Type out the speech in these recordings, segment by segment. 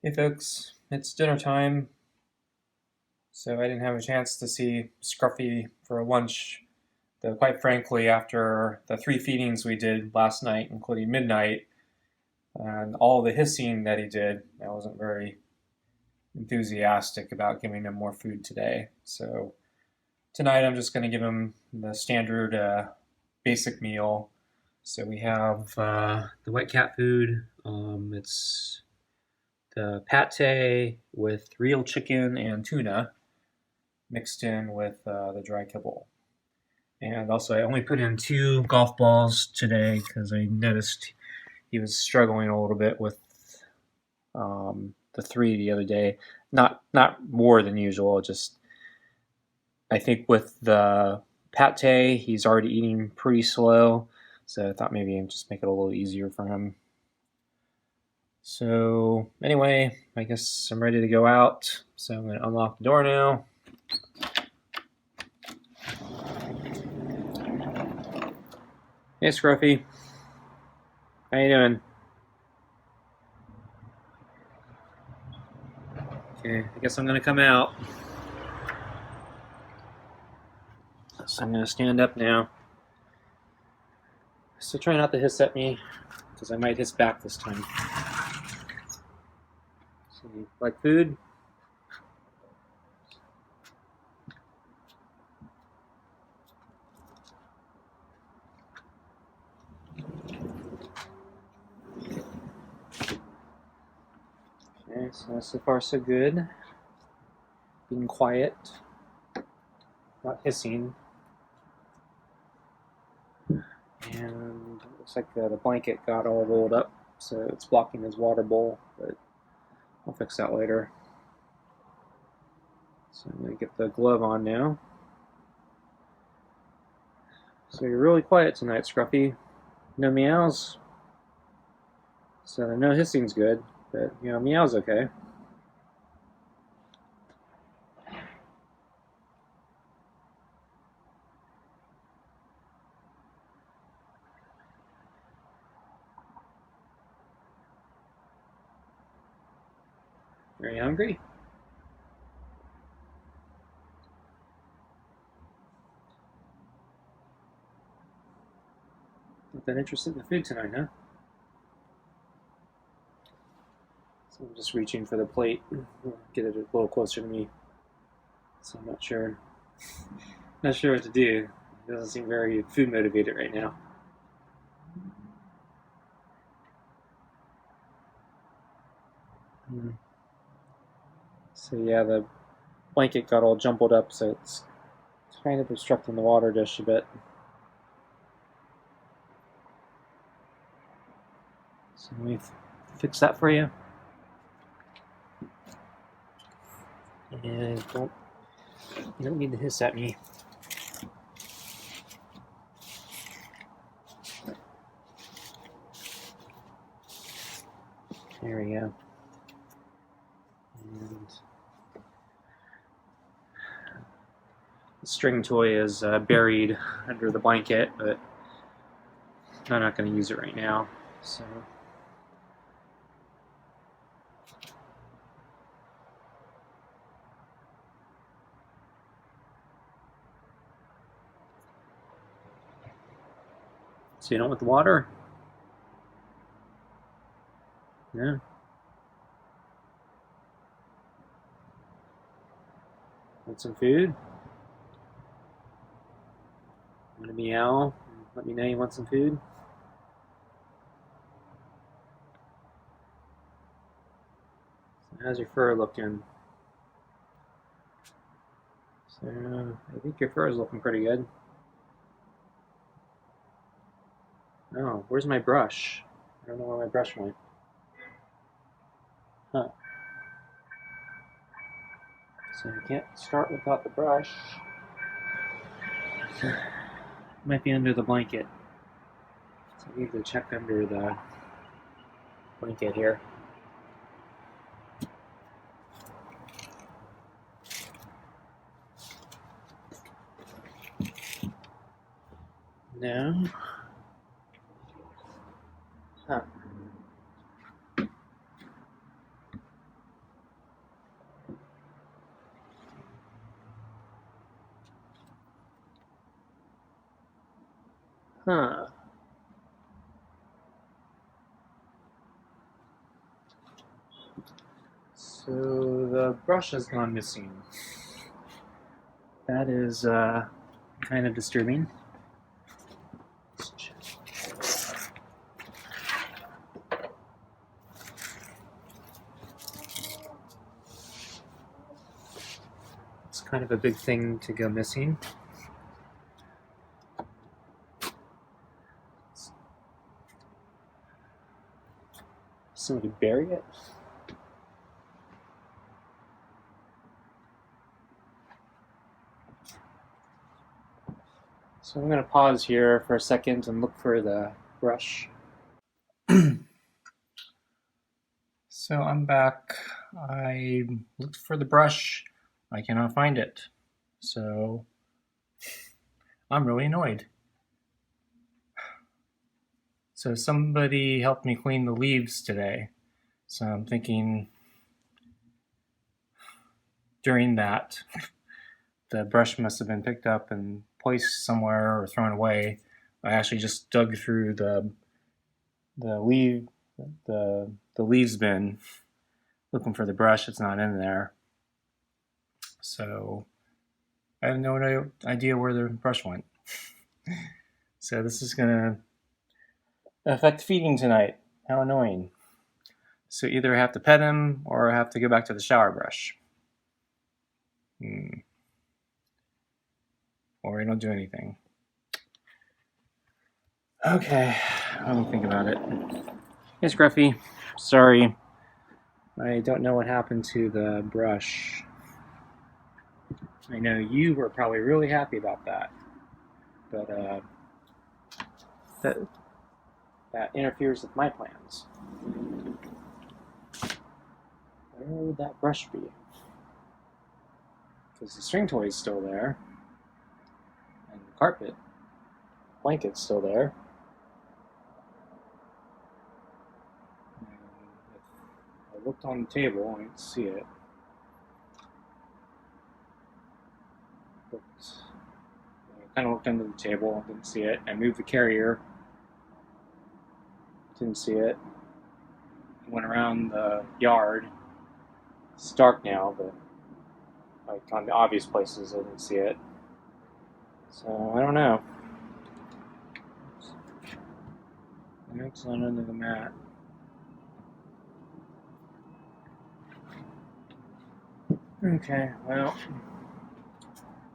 Hey folks, it's dinner time, so I didn't have a chance to see Scruffy for lunch. Though, quite frankly, after the 3 feedings we did last night, including midnight, and all the hissing that he did, I wasn't very enthusiastic about giving him more food today. So tonight I'm just going to give him the standard basic meal. So we have the wet cat food. It's the pate with real chicken and tuna mixed in with the dry kibble. And also, I only put in 2 golf balls today because I noticed he was struggling a little bit with the 3 the other day. Not more than usual. Just I think with the pate, he's already eating pretty slow, so I thought maybe I'd just make it a little easier for him. So anyway, I guess I'm ready to go out. So I'm going to unlock the door now. Hey, Scruffy. How you doing? Okay, I guess I'm going to come out. So I'm going to stand up now. So try not to hiss at me, because I might hiss back this time. So, like food? Okay, so far so good. Being quiet. Not hissing. And it looks like the blanket got all rolled up, so it's blocking his water bowl, but I'll fix that later. So I'm going to get the glove on now. So you're really quiet tonight, Scruffy. No meows. So no hissing's good, but meow's okay. Are you hungry? Not that interested in the food tonight, huh? So I'm just reaching for the plate. Get it a little closer to me. So I'm not sure. Not sure what to do. He doesn't seem very food motivated right now. So yeah, the blanket got all jumbled up, so it's kind of obstructing the water dish a bit. So let me fix that for you. And you don't need to hiss at me. There we go. And the string toy is buried under the blanket, but I'm not going to use it right now. So you don't want the water? Yeah. Want some food? Want to meow? Let me know you want some food. So how's your fur looking? So I think your fur is looking pretty good. Oh, where's my brush? I don't know where my brush went. Huh. So I can't start without the brush. Might be under the blanket. So I need to check under the blanket here. No. Huh. Huh. So the brush has gone missing. That is kind of disturbing. Let's check. It's kind of a big thing to go missing. Somebody bury it? So I'm going to pause here for a second and look for the brush. So I'm back. I looked for the brush. I cannot find it. So I'm really annoyed. So somebody helped me clean the leaves today. So I'm thinking during that, the brush must have been picked up and placed somewhere or thrown away. I actually just dug through the leaves bin looking for the brush. It's not in there. So I have no idea where the brush went. So this is gonna affect feeding tonight. How annoying. So either I have to pet him or I have to go back to the shower brush. Or I don't do anything. Okay, let me think about it. Hey, Scruffy. Sorry. I don't know what happened to the brush. I know you were probably really happy about that. But that interferes with my plans. Where would that brush be? Because the string toy is still there. And the carpet blanket's still there. And if I looked on the table, I didn't see it. I kind of looked under the table, didn't see it. I moved the carrier, didn't see it. I went around the yard. It's dark now, but like on the obvious places, I didn't see it. So I don't know. It's not under the mat. Okay, well.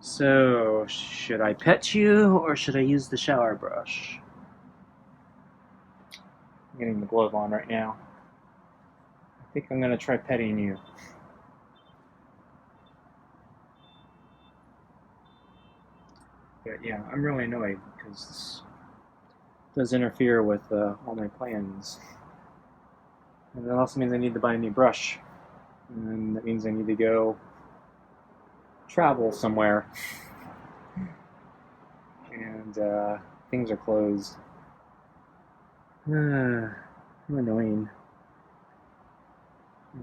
So, should I pet you or should I use the shower brush? I'm getting the glove on right now. I think I'm going to try petting you. But yeah, I'm really annoyed because this does interfere with all my plans. And that also means I need to buy a new brush. And that means I need to go travel somewhere. And things are closed. I'm annoying.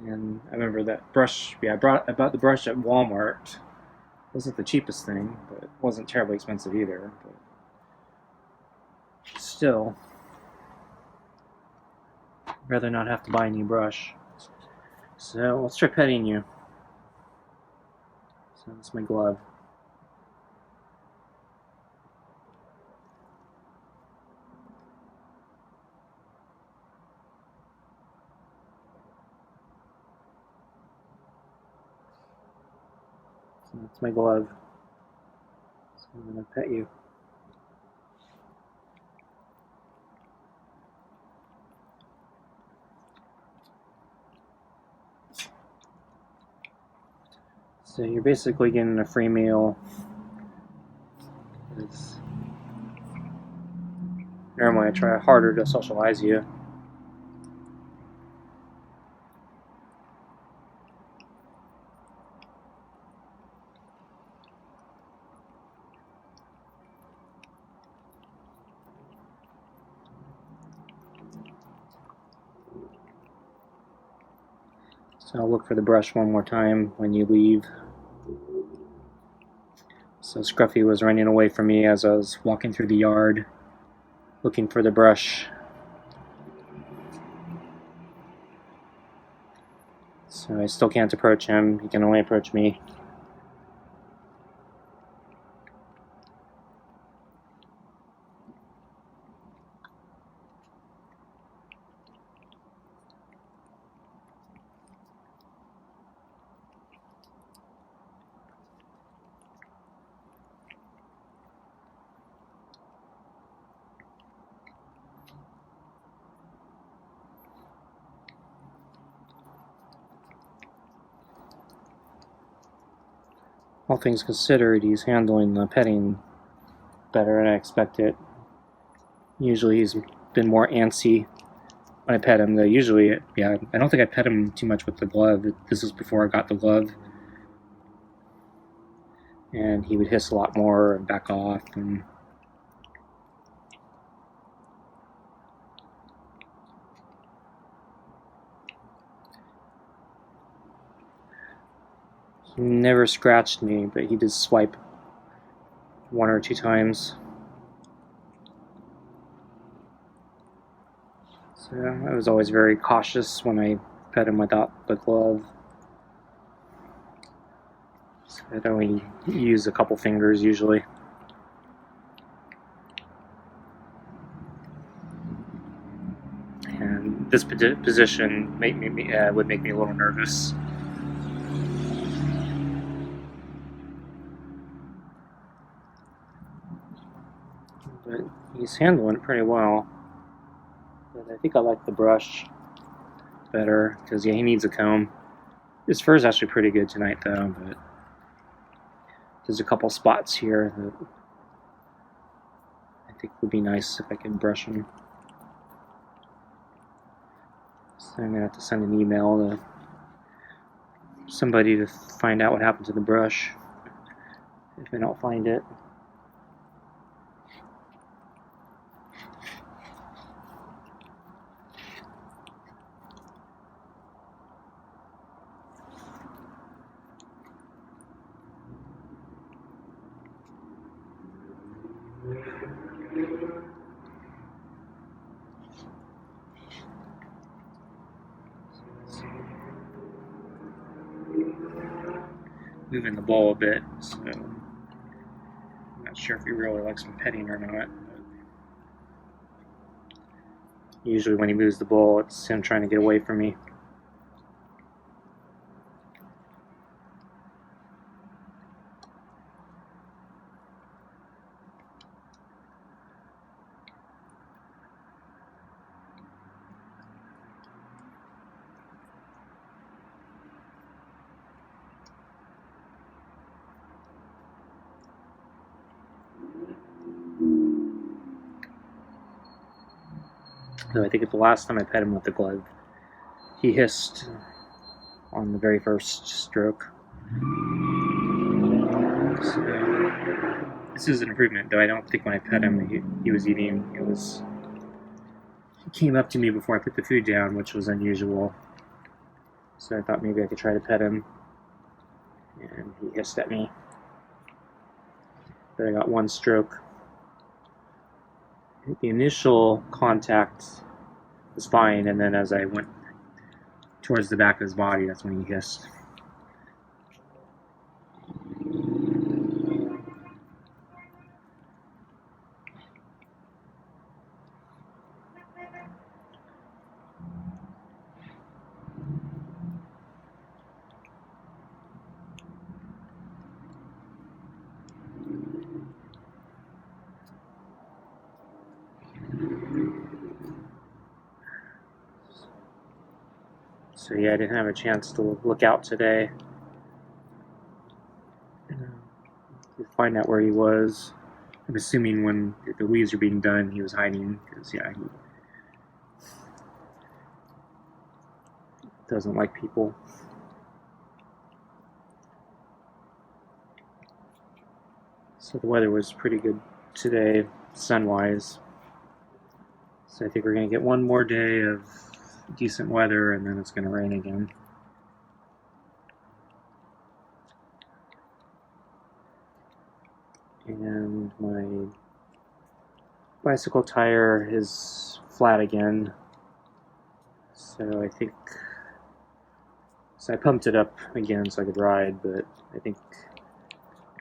And I remember that brush. Yeah, I bought the brush at Walmart. It wasn't the cheapest thing, but it wasn't terribly expensive either. But still, I'd rather not have to buy a new brush. So let's try petting you. So that's my glove. So that's my glove. So I'm gonna pet you. So you're basically getting a free meal. Normally I try harder to socialize you. So I'll look for the brush one more time when you leave. So Scruffy was running away from me as I was walking through the yard. looking for the brush. So I still can't approach him. He can only approach me. All things considered, he's handling the petting better than I expected. Usually he's been more antsy when I pet him. Though usually, yeah, I don't think I pet him too much with the glove. This was before I got the glove. And he would hiss a lot more and back off. And he never scratched me, but he did swipe 1 or 2 times. So I was always very cautious when I pet him without the glove. So I'd only use a couple fingers usually. And this position would make me a little nervous. But he's handling it pretty well. But I think I like the brush better because, yeah, he needs a comb. His fur is actually pretty good tonight, though. But there's a couple spots here that I think would be nice if I could brush him. So I'm gonna have to send an email to somebody to find out what happened to the brush if I don't find it. Moving the bowl a bit, so I'm not sure if he really likes me petting or not. Usually when he moves the bowl, it's him trying to get away from me. So I think at the last time I pet him with the glove, he hissed on the very first stroke. So this is an improvement, though I don't think when I pet him he was eating. He came up to me before I put the food down, which was unusual. So I thought maybe I could try to pet him, and he hissed at me. But I got 1 stroke. The initial contact was fine, and then as I went towards the back of his body, that's when he hissed. So yeah, I didn't have a chance to look out today to find out where he was. I'm assuming when the leaves were being done, he was hiding, because yeah, he doesn't like people. So the weather was pretty good today, sun-wise. So I think we're going to get 1 more day of decent weather, and then it's going to rain again. And my bicycle tire is flat again, so I think, so I pumped it up again so I could ride, but I think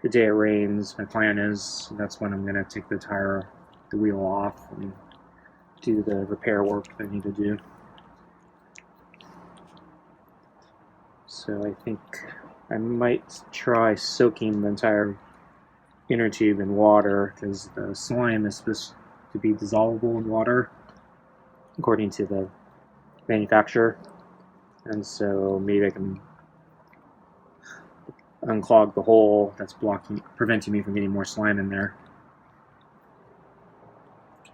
the day it rains, my plan is that's when I'm going to take the wheel off and do the repair work that I need to do. So I think I might try soaking the entire inner tube in water, because the slime is supposed to be dissolvable in water according to the manufacturer, and so maybe I can unclog the hole that's preventing me from getting more slime in there,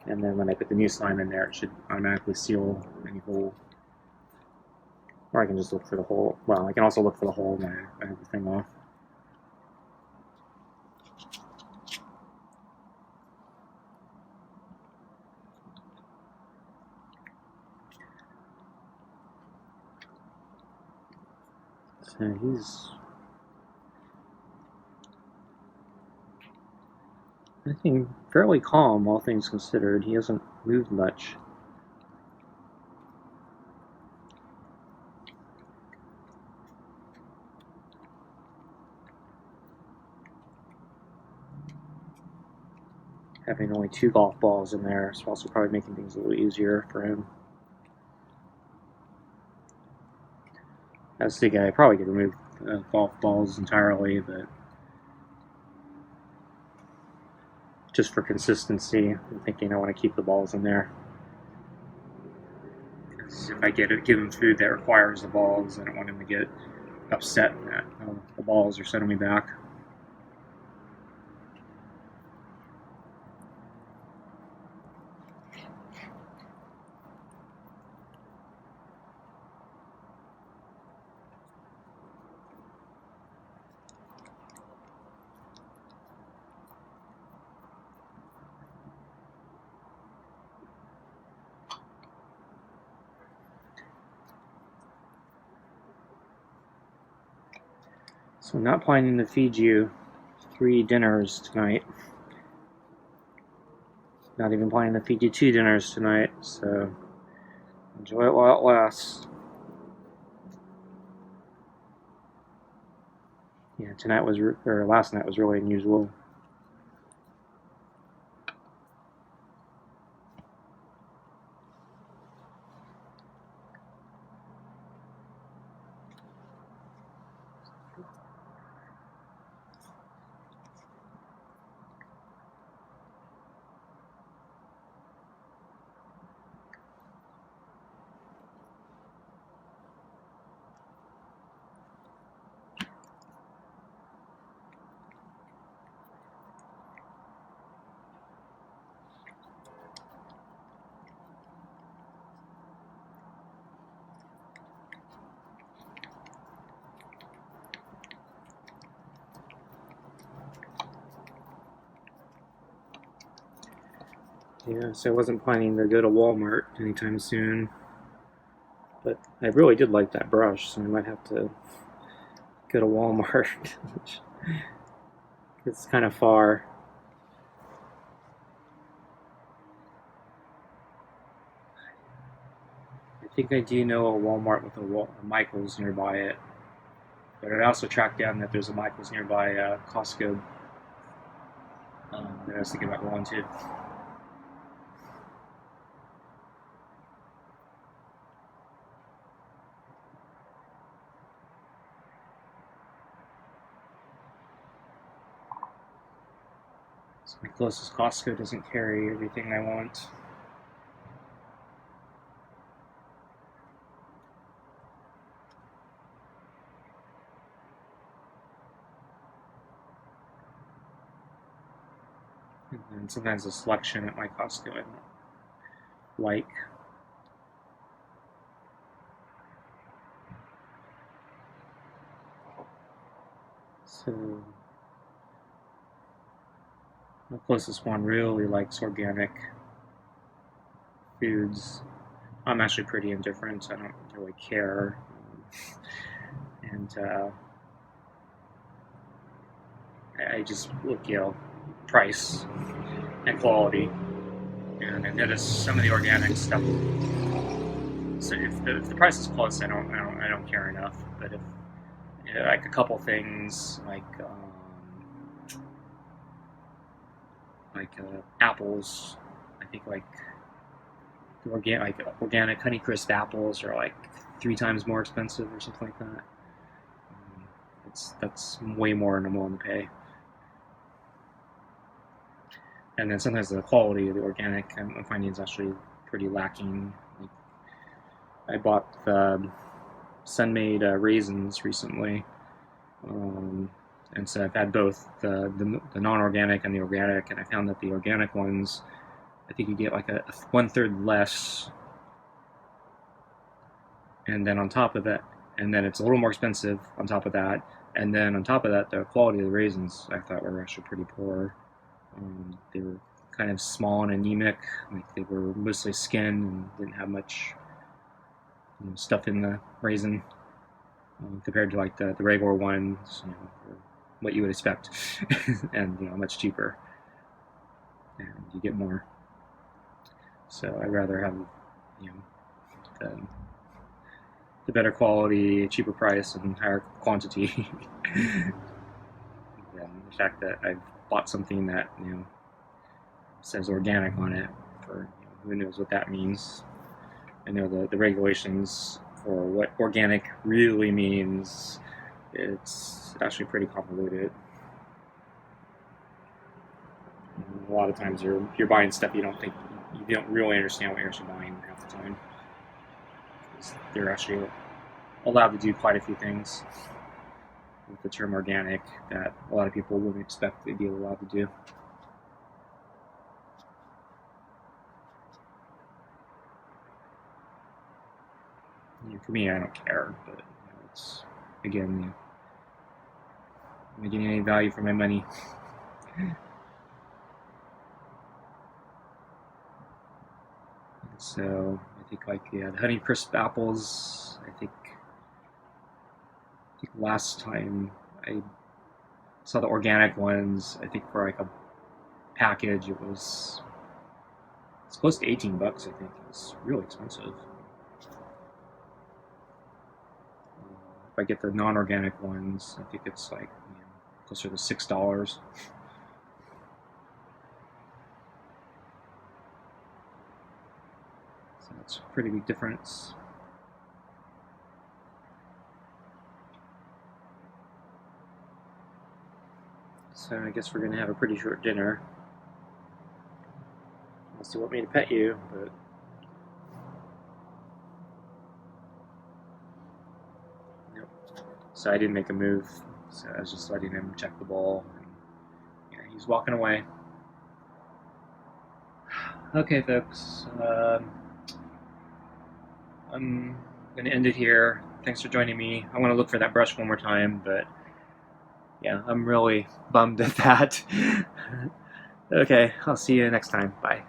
and then when I put the new slime in there, it should automatically seal any hole. Or I can just look for the hole. Well, I can also look for the hole when I have the thing off. So he's, I think, fairly calm, all things considered. He hasn't moved much. Having only 2 golf balls in there is also probably making things a little easier for him. I was thinking I probably could remove golf balls entirely, but just for consistency, I'm thinking I want to keep the balls in there. Because if I give him food that requires the balls, I don't want him to get upset that the balls are setting me back. So I'm not planning to feed you 3 dinners tonight. Not even planning to feed you 2 dinners tonight, so enjoy it while it lasts. Yeah, last night was really unusual. Yeah, so I wasn't planning to go to Walmart anytime soon, but I really did like that brush, so I might have to go to Walmart. It's kind of far. I think I do know a Walmart with a Michael's nearby it, but I also tracked down that there's a Michael's nearby Costco that I was thinking about going to. So my closest Costco doesn't carry everything I want. And sometimes the selection at my Costco I don't like. So my closest one really likes organic foods. I'm actually pretty indifferent. I don't really care. And I just look, price and quality. And I've noticed some of the organic stuff. So if the price is close, I don't care enough. But if like a couple things like apples, I think like the organic Honeycrisp apples are like 3 times more expensive or something like that. That's way more than I'm willing to pay. And then sometimes the quality of the organic I'm finding is actually pretty lacking. Like, I bought the sun-made raisins recently, and so I've had both the non-organic and the organic, and I found that the organic ones, I think you get like a 1/3 less, and then on top of that, and then it's a little more expensive on top of that, and then on top of that, the quality of the raisins I thought were actually pretty poor. They were kind of small and anemic, like they were mostly skin and didn't have much stuff in the raisin, compared to like the regular ones, what you would expect, and much cheaper, and you get more. So I'd rather have the better quality, cheaper price, and higher quantity than the fact that I've bought something that says organic on it for who knows what that means. I know the regulations for what organic really means. It's actually pretty convoluted. A lot of times you're buying stuff you don't really understand what you're actually buying half the time. They're actually allowed to do quite a few things with the term organic that a lot of people wouldn't expect to be allowed to do. For me, I don't care, but it's, again, I'm not getting any value for my money. So I think like the Honeycrisp apples, I think last time I saw the organic ones, I think for like a package it's close to $18, I think. It's really expensive. If I get the non-organic ones, I think it's like closer to $6. So that's a pretty big difference. So I guess we're going to have a pretty short dinner. Unless you want me to pet you, but nope. So I didn't make a move, so I was just letting him check the ball. And, he's walking away. Okay, folks. I'm going to end it here. Thanks for joining me. I want to look for that brush one more time, but yeah, I'm really bummed at that. Okay, I'll see you next time. Bye.